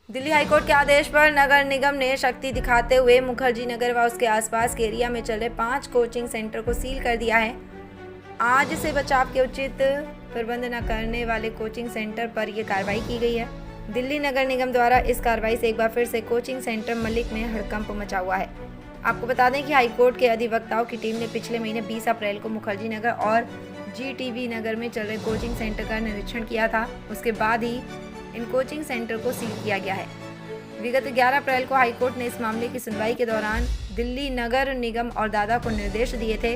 Delhi high court के आदेश पर नगर निगम ने शक्ति दिखाते हुए मुखर्जी नगर व उसके आसपास के एरिया में चल रहे 5 कोचिंग सेंटर को सील कर दिया है। आज से बचाव के उचित प्रबंध न करने वाले कोचिंग सेंटर पर यह कार्रवाई की गई है। दिल्ली नगर निगम द्वारा इस कार्रवाई से एक बार फिर से कोचिंग सेंटर मलिक में हड़कंप मचा हुआ है। आपको बता दें कि हाईकोर्ट के अधिवक्ताओं की टीम ने पिछले महीने 20 अप्रैल को मुखर्जी नगर और GTV नगर में चल रहे कोचिंग सेंटर का निरीक्षण किया था। उसके बाद ही इन कोचिंग सेंटर को सील किया गया है। विगत 11 अप्रैल को हाईकोर्ट ने इस मामले की सुनवाई के दौरान दिल्ली नगर निगम और दादा को निर्देश दिए थे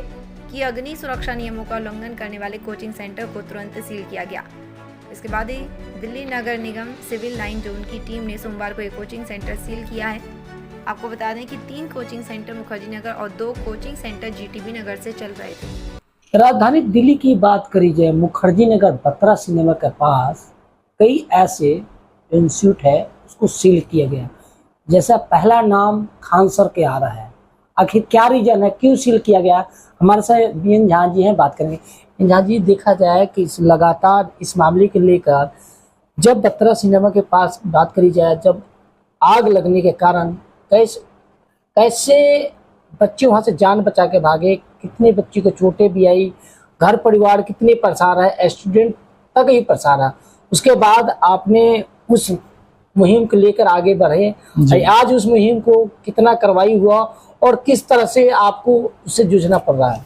कि अग्नि सुरक्षा नियमों का उल्लंघन करने वाले कोचिंग सेंटर को तुरंत सील किया गया। इसके बाद ही दिल्ली नगर निगम सिविल लाइन जोन की टीम ने सोमवार को एक कोचिंग सेंटर सील किया है। आपको बता दें कि 3 कोचिंग सेंटर मुखर्जी नगर और 2 कोचिंग सेंटर GTV नगर से चल रहे थे। राजधानी दिल्ली की बात करी जाए, मुखर्जी नगर बत्रा सिनेमा के पास कई ऐसे इंस्टीट्यूट है, उसको सील किया गया। जैसा पहला नाम खान सर के आ रहा है, आखिर क्या रीजन है, क्यों सील किया गया? हमारे साथ बीएन झा जी हैं, बात करेंगे। झा जी, देखा जाए कि लगातार इस मामले को लेकर जब बत्रा सिनेमा के पास बात करी जाए, जब आग लगने के कारण कैसे बच्चे वहाँ से जान बचा के भागे, कितने बच्चे को चोटें भी आई, घर परिवार कितने परेशान है, स्टूडेंट तक ही परेशान है। उसके बाद आपने उस मुहिम को लेकर आगे बढ़े, आज उस मुहिम को कितना कार्रवाई हुआ और किस तरह से आपको उससे जूझना पड़ रहा है?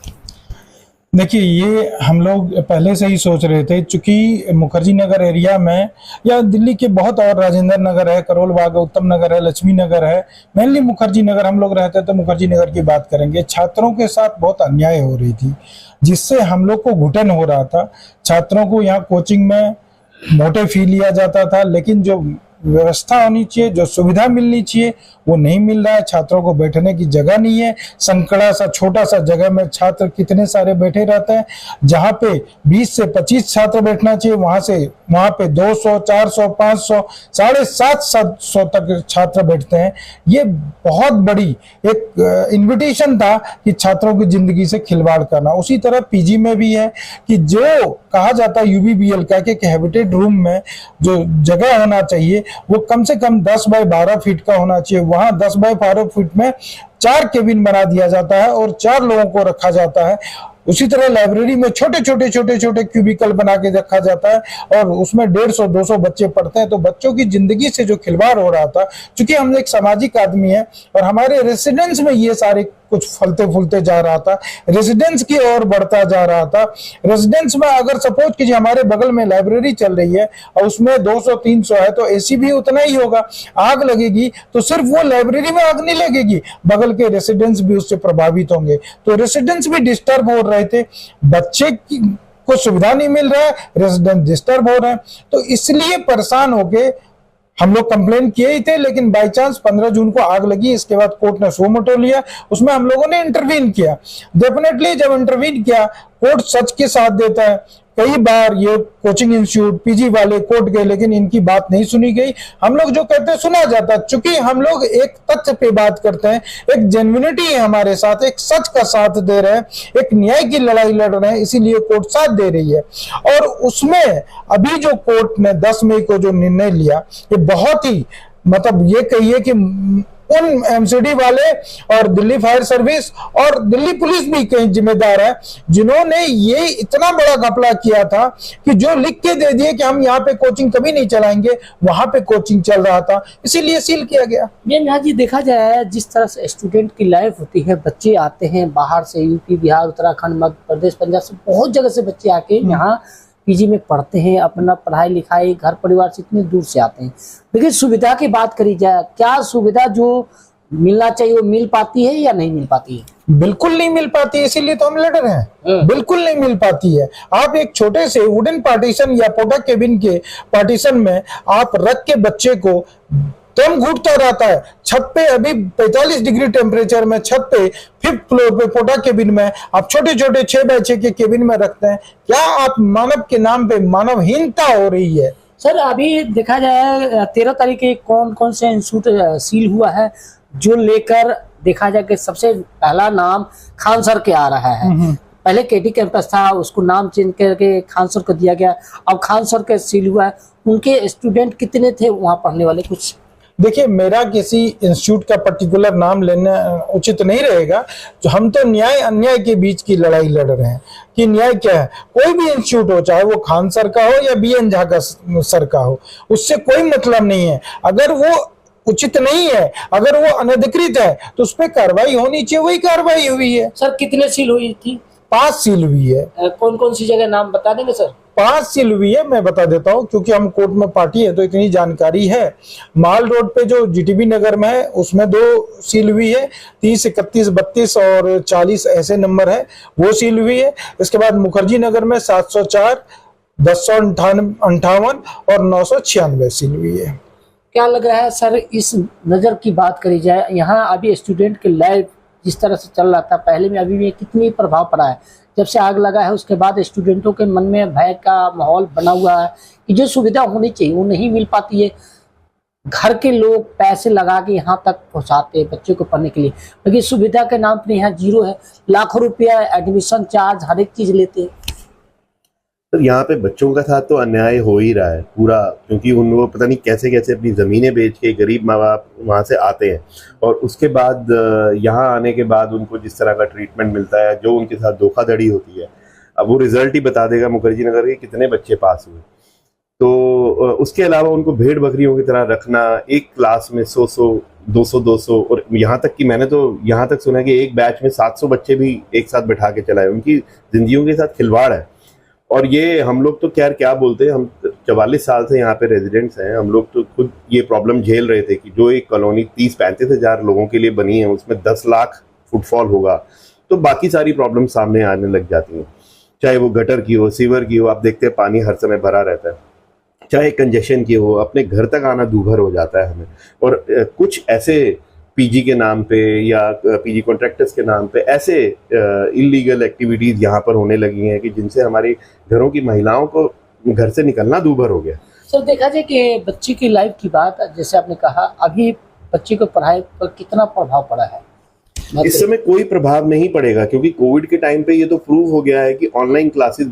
देखिए, ये हम लोग पहले से ही सोच रहे थे, चूंकि मुखर्जी नगर एरिया में या दिल्ली के बहुत और राजेंद्र नगर है, करोल बाग, उत्तम नगर है, लक्ष्मी नगर है, मेनली मुखर्जी नगर हम लोग रहते तो मुखर्जी नगर की बात करेंगे। छात्रों के साथ बहुत अन्याय हो रही थी, जिससे हम लोग को घुटन हो रहा था। छात्रों को यहाँ कोचिंग में मोटे फी लिया जाता था, लेकिन जो व्यवस्था होनी चाहिए, जो सुविधा मिलनी चाहिए, वो नहीं मिल रहा है। छात्रों को बैठने की जगह नहीं है। संकड़ा सा छोटा सा जगह में छात्र कितने सारे बैठे रहते हैं। जहाँ पे 20 से 25 छात्र बैठना चाहिए, वहाँ पे 200, 400, 500, 750 तक छात्र बैठते हैं। ये बहुत बड़ी एक इन्विटेशन था कि छात्रों की जिंदगी से खिलवाड़ करना। उसी तरह पीजी में भी है कि जो कहा जाता है UBBL का कि हैबिटेट रूम में जो जगह होना चाहिए वो कम से कम 10 बाय 12 फीट का होना चाहिए। वहां 10 बाय 12 फीट में 4 केबिन बना दिया जाता है और 4 लोगों को रखा जाता है। उसी तरह लाइब्रेरी में छोटे छोटे क्यूबिकल बना के रखा जाता है और उसमें 150-200 बच्चे पढ़ते हैं। तो बच्चों की जिंदगी से जो खिलवाड़ हो रहा था, क्योंकि हम एक सामाजिक आदमी है और हमारे रेसिडेंस में ये सारे कुछ फलते फूलते जा रहा था, रेसिडेंस की ओर बढ़ता जा रहा था। रेसिडेंस में अगर सपोज कीजिए हमारे बगल में लाइब्रेरी चल रही है और उसमें 200-300 है, तो AC भी उतना ही होगा। आग लगेगी तो सिर्फ वो लाइब्रेरी में आग नहीं लगेगी, बगल के रेसिडेंस भी उससे प्रभावित होंगे। तो रेसिडेंस भी डिस्टर्ब हो रहे थे, बच्चे को सुविधा नहीं मिल रहा है, रेसिडेंट डिस्टर्ब हो रहे हैं। तो इसलिए परेशान होके हम लोग कंप्लेन किए ही थे, लेकिन बाय चांस 15 जून को आग लगी। इसके बाद कोर्ट ने सो मोटो लिया, उसमें हम लोगों ने इंटरवीन किया। डेफिनेटली जब इंटरवीन किया, कोर्ट सच के साथ देता है। कई बार ये कोचिंग इंस्टीट्यूट पीजी वाले कोर्ट गए, लेकिन इनकी बात नहीं सुनी गई। हम लोग जो कहते हैं सुना जाता, चूंकि हम लोग एक तथ्य पे बात करते हैं, एक जेन्युइनिटी है हमारे साथ, एक सच का साथ दे रहे हैं, एक न्याय की लड़ाई लड़ रहे हैं, इसीलिए कोर्ट साथ दे रही है। और उसमें अभी जो कोर्ट ने 10 मई को जो निर्णय लिया, ये बहुत ही मतलब ये कहिए कि उन MCD वाले और दिल्ली फायर सर्विस और दिल्ली पुलिस भी कहीं जिम्मेदार है, जिन्होंने ये इतना बड़ा घपला किया था कि जो लिख के दे दिए कि हम यहाँ पे कोचिंग कभी नहीं चलाएंगे, वहां पे कोचिंग चल रहा था, इसीलिए सील किया गया। ये जी, देखा जाए जिस तरह से स्टूडेंट की लाइफ होती है, बच्चे आते हैं बाहर से, UP, बिहार, उत्तराखंड, मध्य प्रदेश, पंजाब से, बहुत जगह से बच्चे आके यहाँ पीजी में पढ़ते हैं, अपना पढ़ाई लिखाई, घर परिवार से इतने दूर से आते हैं। लेकिन सुविधा की बात करी जाए, क्या सुविधा जो मिलना चाहिए वो मिल पाती है या नहीं मिल पाती है? बिल्कुल नहीं मिल पाती है, इसीलिए तो हम लड़ रहे हैं। बिल्कुल नहीं मिल पाती है। आप एक छोटे से वुडन पार्टीशन या पोटा केबिन के पार्टीशन में आप रख के बच्चे को दम घुटता रहता है। छत पे अभी 45 डिग्री टेम्परेचर में छत पे 5th फ्लोर पे पोटा केबिन में आप छोटे 6 बाय 6 के केबिन में रखते हैं। क्या आप मानव के नाम पे मानवहीनता हो रही है? सर, अभी देखा जाए 13 तारीख के कौन से इंस्टीट्यूट सील हुआ है, जो लेकर देखा जाए कि सबसे पहला नाम खान सर के आ रहा है। पहले KT कैंपस था, उसको नाम चेंज करके खान सर को दिया गया। अब खान सर के सील हुआ है। उनके स्टूडेंट कितने थे वहाँ पढ़ने वाले? कुछ देखिए, मेरा किसी इंस्टीट्यूट का पर्टिकुलर नाम लेना उचित नहीं रहेगा। जो हम तो न्याय अन्याय के बीच की लड़ाई लड़ रहे हैं कि न्याय क्या है। कोई भी इंस्टीट्यूट हो, चाहे वो खान सर का हो या बीएन झा का सर का हो, उससे कोई मतलब नहीं है। अगर वो उचित नहीं है, अगर वो अनधिकृत है, तो उस पर कार्रवाई होनी चाहिए। वही कार्रवाई हुई है। सर कितने सील हुई थी? 5 सील हुई है। कौन कौन सी जगह नाम बता देंगे सर? 5 सील हुई है, मैं बता देता हूँ क्योंकि हम कोर्ट में पार्टी है तो इतनी जानकारी है। माल रोड पे जो जीटीबी नगर में है उसमें 2 सील हुई है। 30, 31, 32 और 40 ऐसे नंबर है, वो सील हुई है। इसके बाद मुखर्जी नगर में 704, 1058 और 996 सील हुई है। क्या लग रहा है सर, इस नज़र की बात करी जाए, यहाँ अभी स्टूडेंट के लाइफ जिस तरह से चल रहा था पहले में, अभी में कितनी प्रभाव पड़ा है? जब से आग लगा है उसके बाद स्टूडेंटों के मन में भय का माहौल बना हुआ है कि जो सुविधा होनी चाहिए वो नहीं मिल पाती है। घर के लोग पैसे लगा के यहाँ तक पहुँचाते हैं बच्चे को पढ़ने के लिए, लेकिन सुविधा के नाम पर यहाँ जीरो है। लाखों रुपया एडमिशन चार्ज हर एक चीज़ लेते हैं। तो यहाँ पे बच्चों का साथ तो अन्याय हो ही रहा है पूरा, क्योंकि उन लोग पता नहीं कैसे कैसे अपनी ज़मीनें बेच के, गरीब माँ बाप वहाँ से आते हैं और उसके बाद यहाँ आने के बाद उनको जिस तरह का ट्रीटमेंट मिलता है, जो उनके साथ धोखाधड़ी होती है। अब वो रिजल्ट ही बता देगा मुखर्जी नगर के कितने बच्चे पास हुए। तो उसके अलावा उनको भेड़ बकरियों की तरह रखना, एक क्लास में 100, 200 और यहाँ तक कि मैंने तो यहाँ तक सुना कि एक बैच में 700 बच्चे भी एक साथ बैठा के चलाए। उनकी जिंदगियों के साथ खिलवाड़ है। और ये हम लोग तो खैर क्या बोलते हैं, हम 44 साल से यहाँ पे रेजिडेंट्स हैं, हम लोग तो खुद ये प्रॉब्लम झेल रहे थे कि जो एक कॉलोनी 30-35 हज़ार लोगों के लिए बनी है उसमें 10 लाख फुटफॉल होगा तो बाकी सारी प्रॉब्लम सामने आने लग जाती हैं। चाहे वो गटर की हो, सीवर की हो, आप देखते हैं पानी हर समय भरा रहता है, चाहे कंजेशन की हो, अपने घर तक आना दूभर हो जाता है हमें। और कुछ ऐसे पीजी के नाम पे या पीजी कॉन्ट्रैक्टर्स के नाम पे ऐसे इलीगल एक्टिविटीज़ यहाँ पर होने लगी हैं कि जिनसे हमारे घरों की महिलाओं को घर से निकलना दूभर हो गया। सर देखा जाए कि बच्चे की लाइफ की बात, जैसे आपने कहा, अभी बच्चे को पढ़ाई पर कितना प्रभाव पड़ा है? इस समय कोई प्रभाव नहीं पड़ेगा क्योंकि कोविड के टाइम पे ये तो प्रूव हो गया है कि ऑनलाइन क्लासेस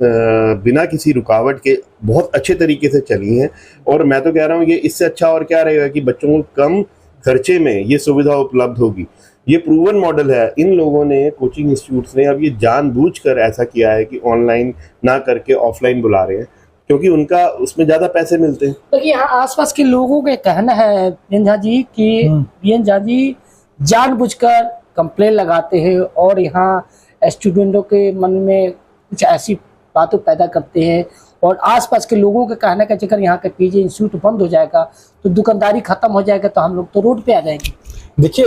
बिना किसी रुकावट के बहुत अच्छे तरीके से चली हैं। और मैं तो कह रहा हूँ ये इससे अच्छा और क्या रहेगा कि बच्चों को कम खर्चे में ये सुविधा उपलब्ध होगी। ये प्रूवन मॉडल है। इन लोगों ने, कोचिंग इंस्टीट्यूट्स ने अब ये जानबूझकर ऐसा किया है कि ऑनलाइन ना करके ऑफलाइन बुला रहे हैं क्योंकि उनका उसमें ज़्यादा पैसे मिलते हैं। तो यहाँ आसपास के लोगों का कहना है बीएन झा जी कि बीएन झा जी जानबूझकर कंप्लेन लगाते हैं और यहाँ स्टूडेंटों के मन में कुछ ऐसी बातें पैदा करते हैं और आसपास के लोगों के कहने का जिक्र यहाँ का पीजी इंस्टीट्यूट बंद हो जाएगा तो दुकानदारी खत्म हो जाएगा तो हम लोग तो रोड पे आ जाएंगे। देखिए,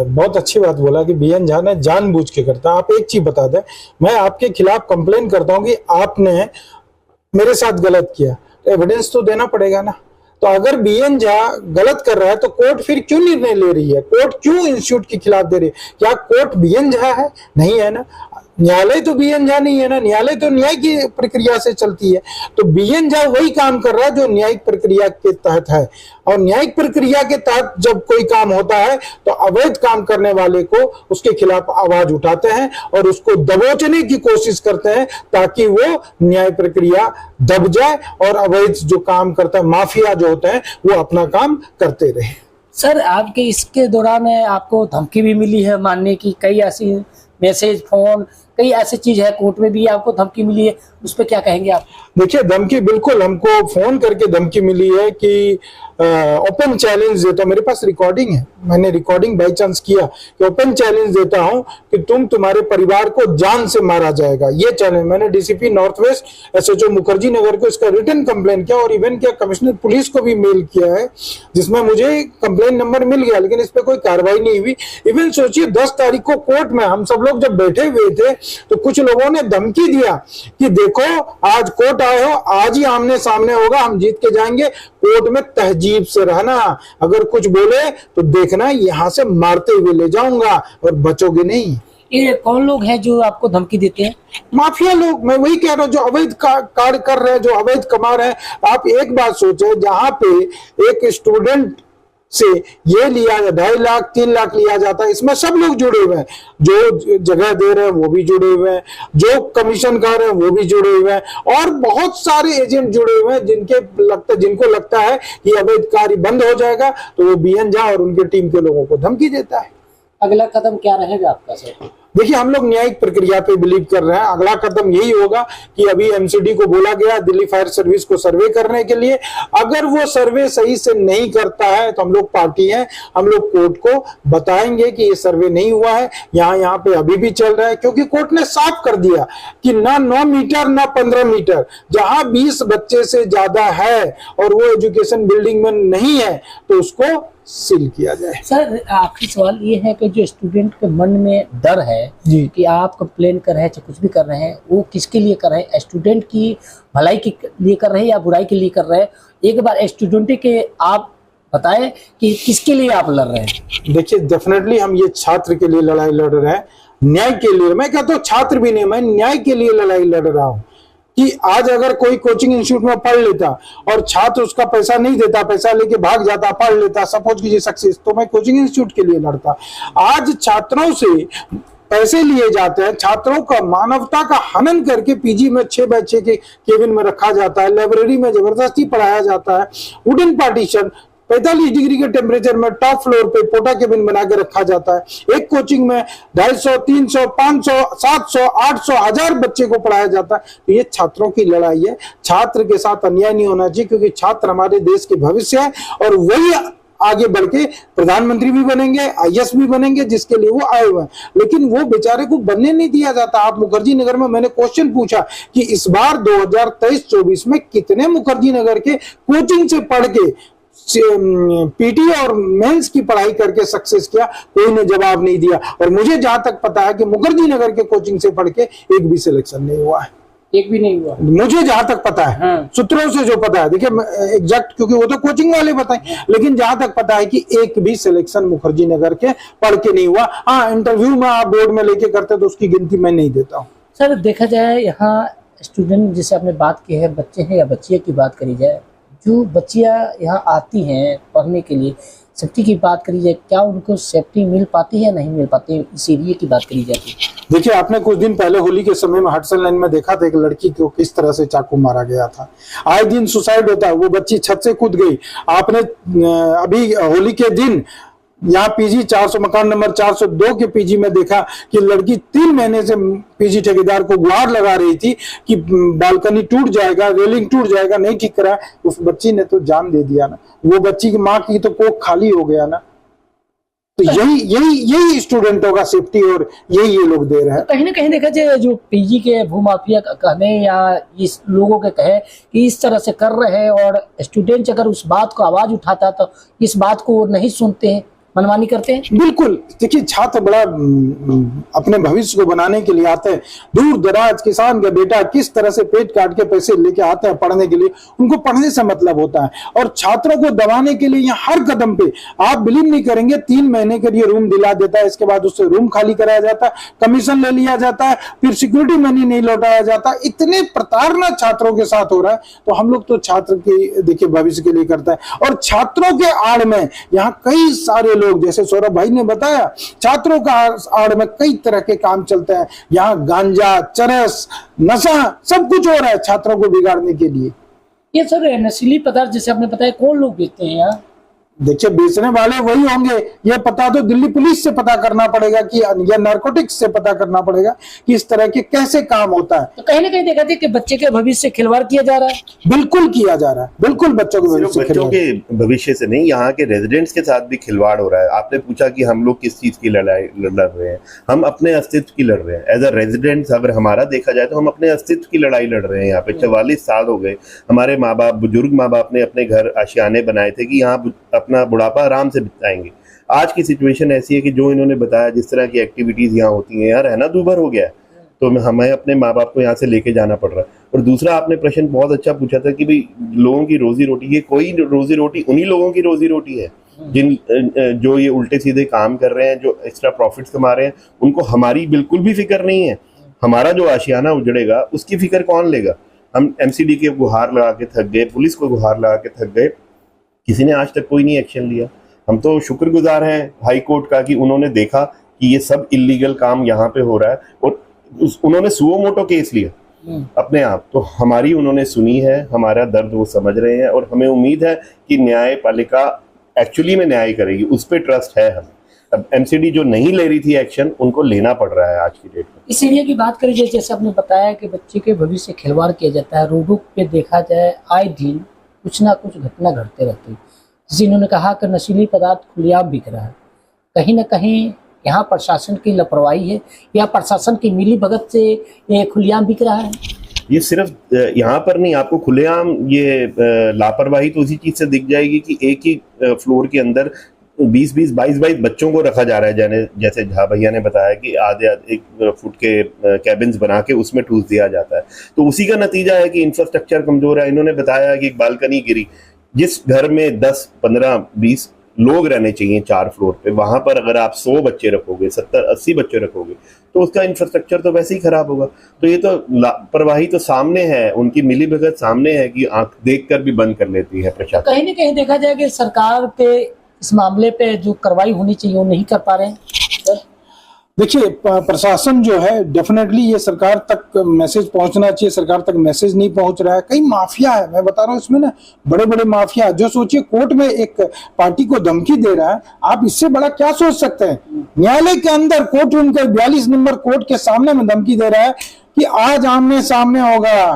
बहुत अच्छी बात बोला कि बीएन झा ने जानबूझ के करता। आप एक चीज बता दें, मैं आपके खिलाफ कंप्लेन करता हूँ कि आपने मेरे साथ गलत किया, तो एविडेंस तो देना पड़ेगा ना। तो अगर बीएन झा गलत कर रहा है तो कोर्ट फिर क्यों निर्णय ले रही है? कोर्ट क्यों इंस्टीट्यूट के खिलाफ दे रही है? क्या कोर्ट बीएन झा है? नहीं है ना। न्यायालय तो बीएन झा नहीं है ना। न्यायालय तो न्याय की प्रक्रिया से चलती है। तो बीएन झा वही काम कर रहा है जो न्यायिक प्रक्रिया के तहत है। और न्यायिक प्रक्रिया के तहत जब कोई काम होता है तो अवैध काम करने वाले को उसके खिलाफ आवाज उठाते हैं और उसको दबोचने की कोशिश करते हैं ताकि वो न्याय प्रक्रिया दब जाए और अवैध जो काम करता है, माफिया जो होते हैं, वो अपना काम करते रहे। सर आपके इसके दौरान आपको धमकी भी मिली है मानने की, कई ऐसी मैसेज, फोन, कई ऐसी चीज है, कोर्ट में भी आपको धमकी मिली है, उस पर क्या कहेंगे आप? देखिए, धमकी बिल्कुल हमको फोन करके धमकी मिली है कि ओपन चैलेंज देता हूं। मेरे पास रिकॉर्डिंग है, मैंने रिकॉर्डिंग बाई चांस किया कि ओपन चैलेंज देता हूं कि तुम्हारे परिवार को जान से मारा जाएगा। ये चैलेंज मैंने DCP north west SHO Mukherjee Nagar को इसका रिटन कंप्लेन किया और इवन क्या कमिश्नर पुलिस को भी मेल किया है जिसमें मुझे कंप्लेन नंबर मिल गया, लेकिन इस पर कोई कार्रवाई नहीं हुई। इवन सोचिए 10 तारीख को कोर्ट में हम सब लोग जब बैठे हुए थे तो कुछ लोगों ने धमकी दिया कि देखो आज कोर्ट आए हो, आज ही आमने सामने होगा, हम जीत के जाएंगे, कोर्ट में तहजीब से रहना, अगर कुछ बोले तो देखना यहाँ से मारते हुए ले जाऊंगा और बचोगे नहीं। ये कौन लोग हैं जो आपको धमकी देते हैं? माफिया लोग, मैं वही कह रहा हूँ, जो अवैध कार्य कर रहे हैं, जो अवैध कमा रहे हैं। आप एक बात सोचे, जहाँ पे एक स्टूडेंट से ये लिया 2.5 लाख 3 लाख लिया जाता है। इसमें सब लोग जुड़े हुए हैं, जो जगह दे रहे हैं वो भी जुड़े हुए हैं, जो कमीशन कर रहे हैं वो भी जुड़े हुए हैं, और बहुत सारे एजेंट जुड़े हुए हैं जिनको लगता है कि अवैध कार्य बंद हो जाएगा तो वो बीएन झा और उनकी टीम के लोगों को धमकी देता है। अगला कदम क्या रहेगा आपका सर? देखिए, हम लोग न्यायिक प्रक्रिया पे बिलीव कर रहे हैं। अगला कदम यही होगा कि अभी एमसीडी को बोला गया दिल्ली फायर सर्विस को सर्वे करने के लिए। अगर वो सर्वे सही से नहीं करता है तो हम लोग पार्टी हैं, हम लोग कोर्ट को बताएंगे कि ये सर्वे नहीं हुआ है, यहाँ पे अभी भी चल रहा है, क्योंकि कोर्ट ने साफ कर दिया कि ना 9 मीटर ना 15 मीटर, जहां 20 बच्चे से ज्यादा है और वो एजुकेशन बिल्डिंग में नहीं है तो उसको सील किया जाए। सर आखिरी सवाल ये है कि जो स्टूडेंट के मन में डर है जी कि आप कंप्लेन कर रहे हैं चाहे कुछ भी कर रहे हैं, वो किसके लिए कर रहे हैं? स्टूडेंट की भलाई के लिए कर रहे हैं या बुराई के लिए कर रहे हैं? एक बार स्टूडेंट के आप बताएं कि किसके लिए आप लड़ रहे हैं? देखिए, डेफिनेटली हम ये छात्र के लिए लड़ाई लड़ रहे हैं, न्याय के लिए। मैं कहता हूँ छात्र भी नहीं, मैं न्याय के लिए लड़ाई लड़ रहा हूँ कि आज अगर कोई कोचिंग इंस्टीट्यूट में पढ़ लेता और छात्र उसका पैसा नहीं देता, पैसा लेके भाग जाता, पढ़ लेता, सपोज कीजिए सक्सेस, तो मैं कोचिंग इंस्टीट्यूट के लिए लड़ता। आज छात्रों से पैसे लिए जाते हैं, छात्रों का मानवता का हनन करके पीजी में 6 बाय 6 के केबिन में रखा जाता है, लाइब्रेरी में जबरदस्ती पढ़ाया जाता है, वुडन पार्टीशन 45 डिग्री के टेम्परेचर में टॉप फ्लोर पे पोटा केबिन बना के रखा जाता है। एक कोचिंग में 250, 300, 500, 700, 800, 1000 बच्चे को पढ़ाया जाता है। तो ये छात्रों की लड़ाई है। छात्र के साथ अन्याय नहीं होना चाहिए, क्योंकि छात्र हमारे देश के भविष्य है और वही आगे बढ़ के प्रधानमंत्री भी बनेंगे, आईएएस भी बनेंगे, जिसके लिए वो आए हुए हैं। लेकिन वो बेचारे को बनने नहीं दिया जाता। आप मुखर्जी नगर में, मैंने क्वेश्चन पूछा कि इस बार 2023-24 में कितने मुखर्जी नगर के कोचिंग से पढ़ के पीटी और मेंस की पढ़ाई करके सक्सेस किया? कोई ने जवाब नहीं दिया। और मुझे जहां तक पता है कि मुखर्जी नगर के कोचिंग से पढ़ के एक भी सिलेक्शन नहीं हुआ है, एक भी नहीं हुआ, मुझे जहां तक पता है। हाँ। सूत्रों से जो पता है, देखिए एग्जैक्ट, क्योंकि वो तो कोचिंग वाले बताएं, लेकिन जहां तक पता है कि एक भी सिलेक्शन मुखर्जी नगर के पढ़ के नहीं हुआ। हाँ, इंटरव्यू में आप बोर्ड में लेके करते तो उसकी गिनती मैं नहीं देता हूँ। सर देखा जाए यहाँ स्टूडेंट जिसे आपने बात की है, बच्चे हैं या बच्चियाँ की बात करी जाए, जो बच्चियाँ यहाँ आती हैं पढ़ने के लिए, सेफ्टी की बात करी जाए, क्या उनको सेफ्टी मिल पाती है या नहीं मिल पाती है? इस एरिया की बात करी जाती है। देखिए, आपने कुछ दिन पहले होली के समय में हडसन लाइन में देखा था एक लड़की को किस तरह से चाकू मारा गया था। आए दिन सुसाइड होता है, वो बच्ची छत से कूद गई। आपने अभी होली के दिन यहाँ पीजी 400 मकान नंबर 402 के पीजी में देखा कि लड़की 3 महीने से पीजी ठेकेदार को गुहार लगा रही थी कि बालकनी टूट जाएगा, रेलिंग टूट जाएगा, नहीं ठीक करा। उस बच्ची ने तो जान दे दिया ना, वो बच्ची की माँ की तो कोख खाली हो गया ना। तो यही स्टूडेंटों का सेफ्टी और यही ये लोग दे रहे हैं। कहीं ना कहीं देखा जाए जो पीजी के भूमाफिया कहने या इस लोगों के कहे कि इस तरह से कर रहे हैं, और स्टूडेंट अगर उस बात को आवाज उठाता तो इस बात को नहीं सुनते हैं, मनमानी करते हैं। बिल्कुल, देखिए छात्र बड़ा अपने भविष्य को बनाने के लिए आते हैं। दूर दराज किसान का बेटा किस तरह से पेट काट के पैसे लेके आते हैं पढ़ने के लिए, उनको पढ़ने से मतलब होता है। और छात्रों को दबाने के लिए यहाँ हर कदम पे, आप बिलीव नहीं करेंगे, 3 महीने के लिए रूम दिला देता है, इसके बाद उससे रूम खाली कराया जाता है, कमीशन ले लिया जाता है, फिर सिक्योरिटी मनी नहीं लौटाया जाता। इतने प्रताड़ना छात्रों के साथ हो रहा है। तो हम लोग तो छात्र के देखिए भविष्य के लिए करता है। और छात्रों के आड़ में यहाँ कई सारे लोग, जैसे सौरभ भाई ने बताया, छात्रों का आड़ में कई तरह के काम चलते हैं। यहाँ गांजा, चरस, नशा सब कुछ हो रहा है छात्रों को बिगाड़ने के लिए। ये सर नशीली पदार्थ जैसे आपने बताया, कौन लोग बेचते हैं यहाँ? देखिए, बेचने वाले वही होंगे, ये पता तो दिल्ली पुलिस से पता करना पड़ेगा कि, या नारकोटिक्स से पता करना पड़ेगा कि इस तरह के कैसे काम होता है। तो कहीं ना कहीं देखा जाए कि बच्चे के भविष्य से खिलवाड़ किया जा रहा है। बिल्कुल किया जा रहा है, बिल्कुल बच्चों के भविष्य के भविष्य से नहीं, यहाँ के रेजिडेंट्स के साथ भी खिलवाड़ हो रहा है। आपने पूछा कि हम लोग किस चीज की लड़ाई लड़ रहे हैं, हम अपने अस्तित्व की लड़ रहे हैं। एज अ रेजिडेंट्स अगर हमारा देखा जाए तो हम अपने अस्तित्व की लड़ाई लड़ रहे हैं। यहाँ पे 44 साल हो गए, हमारे माँ बाप, बुजुर्ग माँ बाप ने अपने घर आशियाने बनाए थे कि यहाँ अपना बुढ़ापा आराम से बिताएंगे। आज की सिचुएशन ऐसी है कि जो इन्होंने बताया, जिस तरह की एक्टिविटीज यहाँ होती हैं, यहाँ रहना दूभर हो गया है। तो हमें अपने माँ बाप को यहाँ से लेके जाना पड़ रहा है। और दूसरा, आपने प्रश्न बहुत अच्छा पूछा था कि भाई लोगों की रोजी रोटी, ये कोई रोजी रोटी उन्हीं लोगों की रोजी रोटी है जो ये उल्टे सीधे काम कर रहे हैं, जो एक्स्ट्रा प्रॉफिट्स कमा रहे हैं। उनको हमारी बिल्कुल भी फिक्र नहीं है। हमारा जो आशियाना उजड़ेगा उसकी फिक्र कौन लेगा? हम एमसीडी के गुहार लगा के थक गए, पुलिस को गुहार लगा के थक गए, किसी ने आज तक कोई नहीं एक्शन लिया। हम तो शुक्रगुजार हैं हाई कोर्ट का कि उन्होंने देखा कि ये सब इलीगल काम यहाँ पे हो रहा है और उन्होंने सुओ मोटो केस लिया अपने आप। तो हमारी उन्होंने सुनी है, हमारा दर्द वो समझ रहे हैं और हमें उम्मीद है कि न्यायपालिका एक्चुअली में न्याय करेगी, उस पर ट्रस्ट है हमें। अब एमसीडी जो नहीं ले रही थी एक्शन, उनको लेना पड़ रहा है आज की डेट में। इस एरिया की बात करें, जैसे आपने बताया कि बच्चे के भविष्य से खिलवाड़ किया जाता है, रोडों पे देखा जाए आए दिन कुछ ना कुछ घटना घटते रहती है। जैसे इन्होंने कहा कि नशीली पदार्थ खुलेआम बिक रहा है, कहीं ना कहीं यहाँ प्रशासन की लापरवाही है या प्रशासन की मिली भगत से ये खुलेआम बिक रहा है? ये सिर्फ यहाँ पर नहीं, आपको खुलेआम ये लापरवाही तो उसी चीज से दिख जाएगी कि एक ही फ्लोर के अंदर 20-20, 22-22 बच्चों को रखा जा रहा है। जैसे झा भैया ने बताया कि आधे 1 फुट के कैबिन्स बना के उसमें ठूस दिया जाता है। तो उसी का नतीजा है कि इंफ्रास्ट्रक्चर कमजोर है। इन्होंने बताया कि एक बालकनी गिरी, जिस घर में 10, 15, 20 लोग रहने चाहिए 4 फ्लोर पे, वहां पर अगर आप 100 बच्चे रखोगे, 70-80 बच्चे रखोगे, तो उसका इंफ्रास्ट्रक्चर तो वैसे ही खराब होगा। तो ये तो लापरवाही तो सामने है, उनकी मिली भगत सामने है कि आंख देखकर भी बंद कर लेती है प्रशासन। कहीं ना कहीं देखा जाए कि सरकार के इस मामले पे जो कार्रवाई होनी चाहिए वो नहीं कर पा रहे हैं सर। देखिए, प्रशासन जो है डेफिनेटली ये सरकार तक मैसेज पहुंचना चाहिए, सरकार तक मैसेज नहीं पहुंच रहा है। कई माफिया है, मैं बता रहा हूँ इसमें ना, बड़े बड़े माफिया जो सोचिए कोर्ट में एक पार्टी को धमकी दे रहा है, आप इससे बड़ा क्या सोच सकते हैं? न्यायालय के अंदर कोर्ट रूम के 42 नंबर कोर्ट के सामने में धमकी दे रहा है कि आज आमने सामने होगा,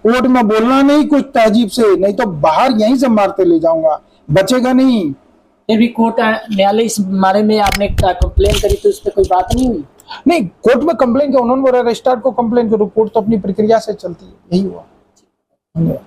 कोर्ट में बोलना नहीं कुछ तहजीब से, नहीं तो बाहर यहीं से मारते ले जाऊंगा, बचेगा नहीं। फिर भी कोर्ट न्यायालय इस बारे में आपने कंप्लेन करी तो उस पर कोई बात नहीं हुई? नहीं, कोर्ट में कंप्लेन किया, उन्होंने बोला रजिस्ट्रार को कंप्लेन करो, कोर्ट तो अपनी प्रक्रिया से चलती है। यही हुआ। धन्यवाद।